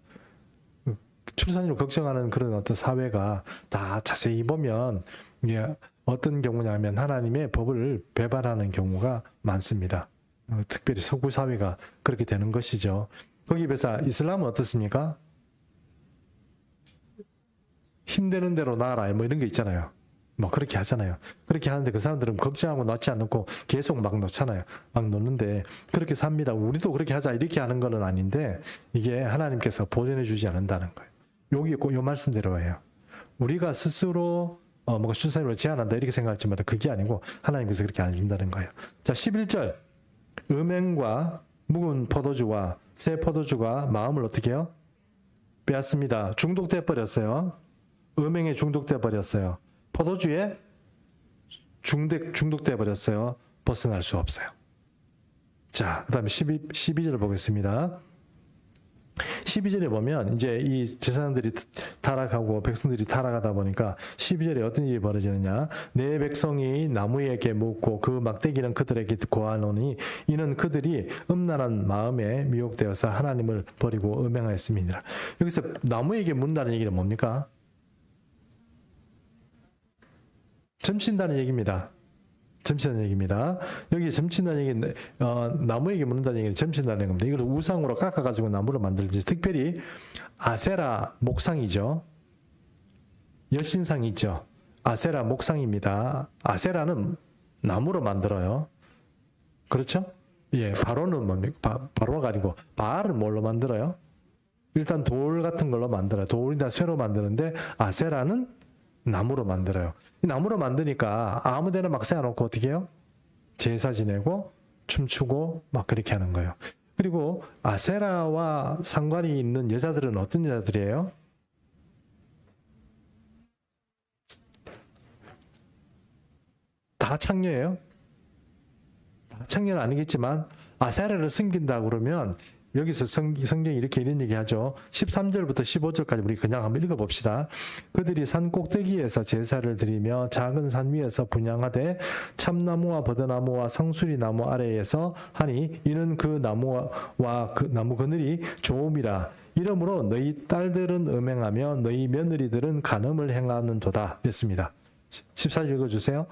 Speaker 1: 출산율 걱정하는 그런 어떤 사회가 다 자세히 보면 어떤 경우냐면 하나님의 법을 배반하는 경우가 많습니다. 특별히 서구 사회가 그렇게 되는 것이죠. 거기에 비해서 이슬람은 어떻습니까? 힘되는 대로 낳아라 이런 게 있잖아요. 그렇게 하잖아요. 그렇게 하는데 그 사람들은 걱정하고 낳지 않고 계속 막 놓잖아요. 막 놓는데 그렇게 삽니다. 우리도 그렇게 하자 이렇게 하는 건 아닌데 이게 하나님께서 보존해 주지 않는다는 거예요. 여기 요 말씀대로 해요. 우리가 스스로 뭔가 출산율을 제한한다 이렇게 생각할지만 그게 아니고 하나님께서 그렇게 안 준다는 거예요. 자, 11절. 음행과 묵은 포도주와 새 포도주가 마음을 어떻게 해요? 빼앗습니다. 중독돼 버렸어요. 음행에 중독돼 버렸어요. 포도주에 중독돼 버렸어요. 벗어날 수 없어요. 자, 그 다음에 12절 보겠습니다. 12절에 보면 이제 이 제사장들이 타락하고 백성들이 타락하다 보니까 12절에 어떤 일이 벌어지느냐. 내 백성이 나무에게 묻고 그 막대기는 그들에게 고하노니 이는 그들이 음란한 마음에 미혹되어서 하나님을 버리고 음행하였음이니라. 여기서 나무에게 묻는다는 얘기는 뭡니까? 점친다는 얘기입니다. 점친다는 얘기입니다. 여기 점친다는 얘기는 나무에게 묻는다는 얘기는 점친다는 겁니다. 이걸 우상으로 깎아가지고 나무를 만들지. 특별히 아세라 목상이죠. 여신상이 있죠. 아세라 목상입니다. 아세라는 나무로 만들어요. 그렇죠? 예, 바로는 뭡니까? 바로가 아니고 바알은 뭘로 만들어요? 일단 돌 같은 걸로 만들어요. 돌이나 쇠로 만드는데 아세라는 나무로 만들어요. 이 나무로 만드니까 아무데나 막 세워놓고 어떻게 해요? 제사 지내고 춤추고 막 그렇게 하는 거예요. 그리고 아세라와 상관이 있는 여자들은 어떤 여자들이에요? 다 창녀예요? 다 창녀는 아니겠지만 아세라를 숨긴다 그러면 여기서 성경이 이렇게 이런 얘기하죠. 13절부터 15절까지 우리 그냥 한번 읽어봅시다. 그들이 산 꼭대기에서 제사를 드리며 작은 산 위에서 분향하되 참나무와 버드나무와 상수리나무 아래에서 하니 이는 그 나무와 그 나무 그늘이 좋음이라. 이러므로 너희 딸들은 음행하며 너희 며느리들은 간음을 행하는도다. 이랬습니다. 14절 읽어주세요.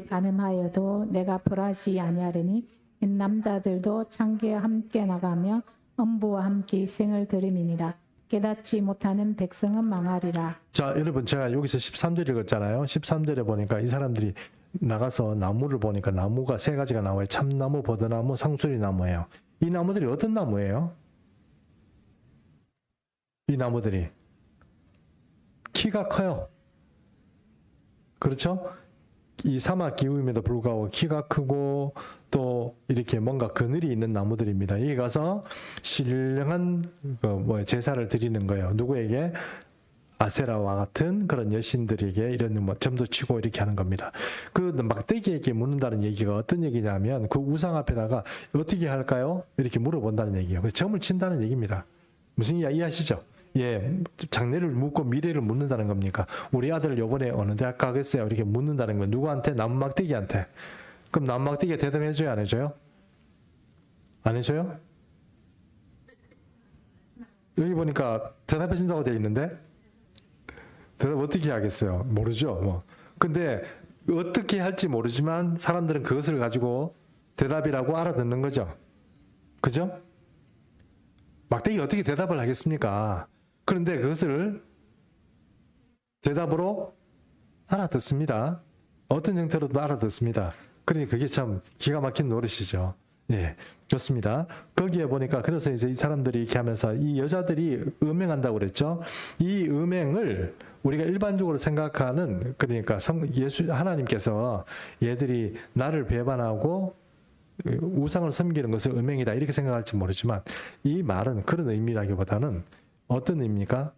Speaker 2: 간음하여도 내가 벌하지 아니하리니 남자들도 창기와 함께 나가며 음부와 함께 희생을 드림이니라. 깨닫지 못하는 백성은 망하리라.
Speaker 1: 자, 여러분 제가 여기서 13절 읽었잖아요. 13절에 보니까 이 사람들이 나가서 나무를 보니까 나무가 세 가지가 나와요. 참나무, 버드나무, 상수리나무예요. 이 나무들이 어떤 나무예요? 이 나무들이 키가 커요. 그렇죠? 이 사막 기후임에도 불구하고 키가 크고 또 이렇게 뭔가 그늘이 있는 나무들입니다. 여기 가서 신령한 제사를 드리는 거예요. 누구에게? 아세라와 같은 그런 여신들에게 이런 점도 치고 이렇게 하는 겁니다. 그 막대기에게 묻는다는 얘기가 어떤 얘기냐면 그 우상 앞에다가 어떻게 할까요? 이렇게 물어본다는 얘기예요. 점을 친다는 얘기입니다. 무슨 이해하시죠? 예, 장래를 묻고 미래를 묻는다는 겁니까? 우리 아들 요번에 어느 대학 가겠어요? 이렇게 묻는다는 거예요. 누구한테? 나무막대기한테. 그럼 나무막대기가 대답해줘요? 안 해줘요? 안 해줘요? 여기 보니까 대답해준다고 되어 있는데 대답 어떻게 하겠어요? 모르죠. 근데 어떻게 할지 모르지만 사람들은 그것을 가지고 대답이라고 알아듣는 거죠. 그죠? 막대기가 어떻게 대답을 하겠습니까? 그런데 그것을 대답으로 알아듣습니다. 어떤 형태로도 알아듣습니다. 그러니 그게 참 기가 막힌 노릇이죠. 예, 좋습니다. 거기에 보니까 그래서 이제 이 사람들이 이렇게 하면서 이 여자들이 음행한다고 그랬죠. 이 음행을 우리가 일반적으로 생각하는 그러니까 하나님께서 얘들이 나를 배반하고 우상을 섬기는 것을 음행이다 이렇게 생각할지 모르지만 이 말은 그런 의미라기보다는 어떤 의미입니까?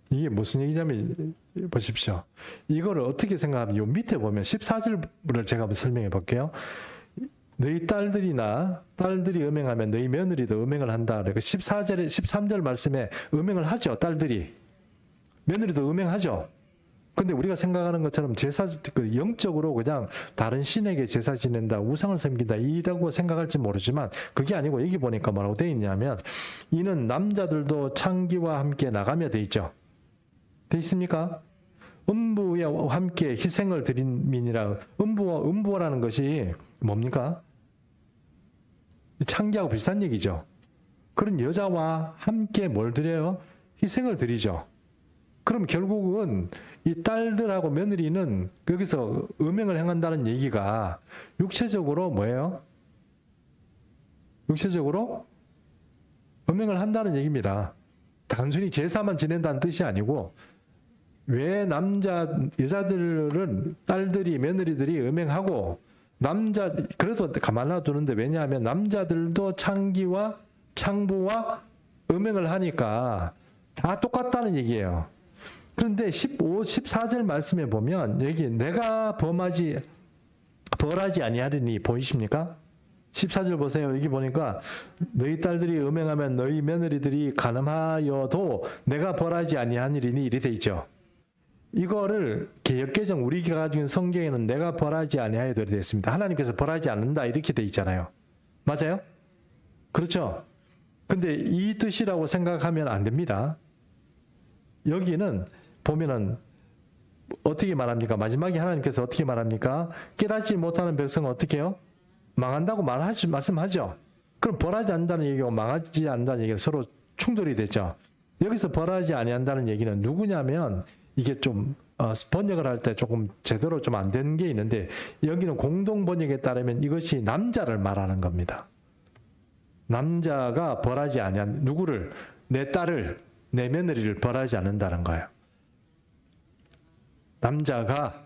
Speaker 1: 이게 무슨 얘기냐면 보십시오. 이거를 어떻게 생각하면 요 밑에 보면 14절을 제가 한번 설명해 볼게요. 너희 딸들이 음행하면 너희 며느리도 음행을 한다. 14절에 13절 말씀에 음행을 하죠. 딸들이. 며느리도 음행하죠. 근데 우리가 생각하는 것처럼 제사, 영적으로 그냥 다른 신에게 제사 지낸다, 우상을 섬긴다, 이라고 생각할지 모르지만 그게 아니고 여기 보니까 뭐라고 되어 있냐면 이는 남자들도 창기와 함께 나가며 되어 있죠. 되어 있습니까? 음부와 함께 희생을 드린 민이라. 음부라는 것이 뭡니까? 창기하고 비슷한 얘기죠. 그런 여자와 함께 뭘 드려요? 희생을 드리죠. 그럼 결국은 이 딸들하고 며느리는 여기서 음행을 행한다는 얘기가 육체적으로 뭐예요? 육체적으로 음행을 한다는 얘기입니다. 단순히 제사만 지낸다는 뜻이 아니고 왜 여자들은 딸들이 며느리들이 음행하고 그래도 가만 놔두는데 왜냐하면 남자들도 창기와 창부와 음행을 하니까 다 똑같다는 얘기예요. 그런데 14절 말씀에 보면 여기 내가 벌하지 아니하리니 보이십니까? 14절 보세요. 여기 보니까 너희 딸들이 음행하면 너희 며느리들이 간음하여도 내가 벌하지 아니하리니 이리 돼 있죠. 이거를 개역개정 우리가 가지고 있는 성경에는 내가 벌하지 아니하여도 되어 있습니다. 하나님께서 벌하지 않는다 이렇게 돼 있잖아요. 맞아요? 그렇죠? 근데 이 뜻이라고 생각하면 안 됩니다. 여기는 보면은 어떻게 말합니까? 마지막에 하나님께서 어떻게 말합니까? 깨닫지 못하는 백성은 어떻게 해요? 망한다고 말씀하죠. 그럼 벌하지 않는다는 얘기고 망하지 않는다는 얘기가 서로 충돌이 되죠. 여기서 벌하지 아니한다는 얘기는 누구냐면 이게 좀 번역을 할 때 조금 제대로 좀 안 된 게 있는데 여기는 공동 번역에 따르면 이것이 남자를 말하는 겁니다. 남자가 벌하지 아니한 누구를 내 딸을 내 며느리를 벌하지 않는다는 거예요. 남자가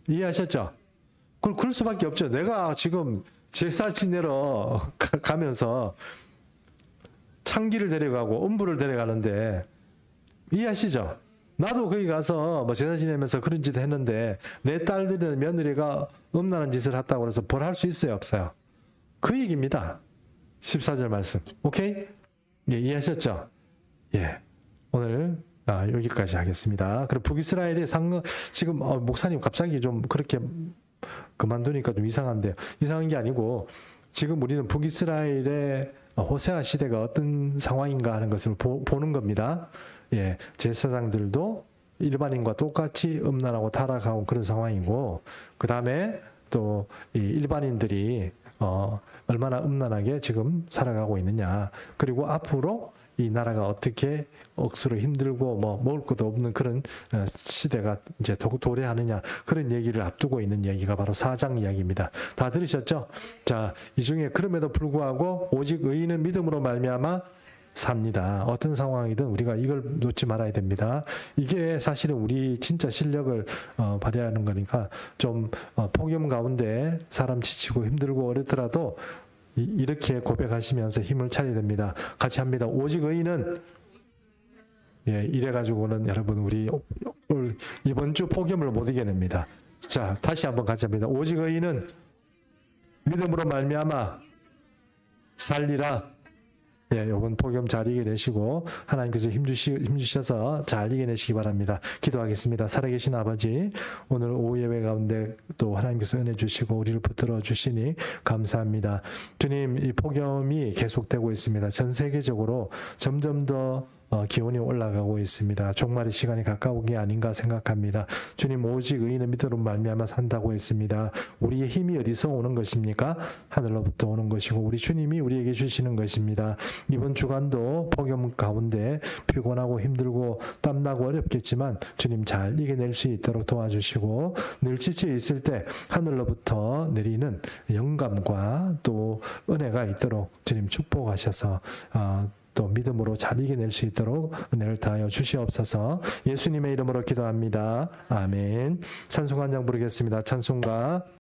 Speaker 1: 이해하셨죠? 그럴 수밖에 없죠. 내가 지금 제사 지내러 가면서 창기를 데려가고 음부를 데려가는데 이해하시죠? 나도 거기 가서 뭐 제사 지내면서 그런 짓 했는데 내 딸들이나 며느리가 음란한 짓을 했다고 해서 벌할 수 있어요, 없어요? 그 얘기입니다. 14절 말씀. 오케이? 예, 이해하셨죠? 예. 오늘 여기까지 하겠습니다. 그리고 북이스라엘의 지금 목사님 갑자기 좀 그렇게 그만두니까 좀 이상한데요. 이상한 게 아니고 지금 우리는 북이스라엘의 호세아 시대가 어떤 상황인가 하는 것을 보는 겁니다. 예, 제사장들도 일반인과 똑같이 음란하고 타락하고 그런 상황이고, 그 다음에 또 이 일반인들이 얼마나 음란하게 지금 살아가고 있느냐. 그리고 앞으로 이 나라가 어떻게 억수로 힘들고 뭐 먹을 것도 없는 그런 시대가 이제 도래하느냐. 그런 얘기를 앞두고 있는 얘기가 바로 4장 이야기입니다. 다 들으셨죠? 자, 이 중에 그럼에도 불구하고 오직 의인은 믿음으로 말미암아 삽니다. 어떤 상황이든 우리가 이걸 놓지 말아야 됩니다. 이게 사실은 우리 진짜 실력을 발휘하는 거니까 좀 폭염 가운데 사람 지치고 힘들고 어렵더라도 이렇게 고백하시면서 힘을 차려야 됩니다. 같이 합니다. 오직 의인은 이래가지고는 여러분 우리 이번 주 폭염을 못 이겨냅니다. 자, 다시 한번 같이 합니다. 오직 의인은 믿음으로 말미암아 살리라. 예, 요번 폭염 잘 이겨내시고 하나님께서 힘주셔서 잘 이겨내시기 바랍니다. 기도하겠습니다. 살아계신 아버지, 오늘 오후 예배 가운데 또 하나님께서 은혜 주시고 우리를 붙들어 주시니 감사합니다. 주님, 이 폭염이 계속되고 있습니다. 전 세계적으로 점점 더 기온이 올라가고 있습니다. 종말의 시간이 가까운 게 아닌가 생각합니다. 주님, 오직 의인은 믿음으로 말미암아 산다고 했습니다. 우리의 힘이 어디서 오는 것입니까? 하늘로부터 오는 것이고 우리 주님이 우리에게 주시는 것입니다. 이번 주간도 폭염 가운데 피곤하고 힘들고 땀나고 어렵겠지만 주님 잘 이겨낼 수 있도록 도와주시고 늘 지쳐 있을 때 하늘로부터 내리는 영감과 또 은혜가 있도록 주님 축복하셔서 또 믿음으로 잘 이겨낼 수 있도록 은혜를 다하여 주시옵소서. 예수님의 이름으로 기도합니다. 아멘. 찬송 한 장 부르겠습니다. 찬송가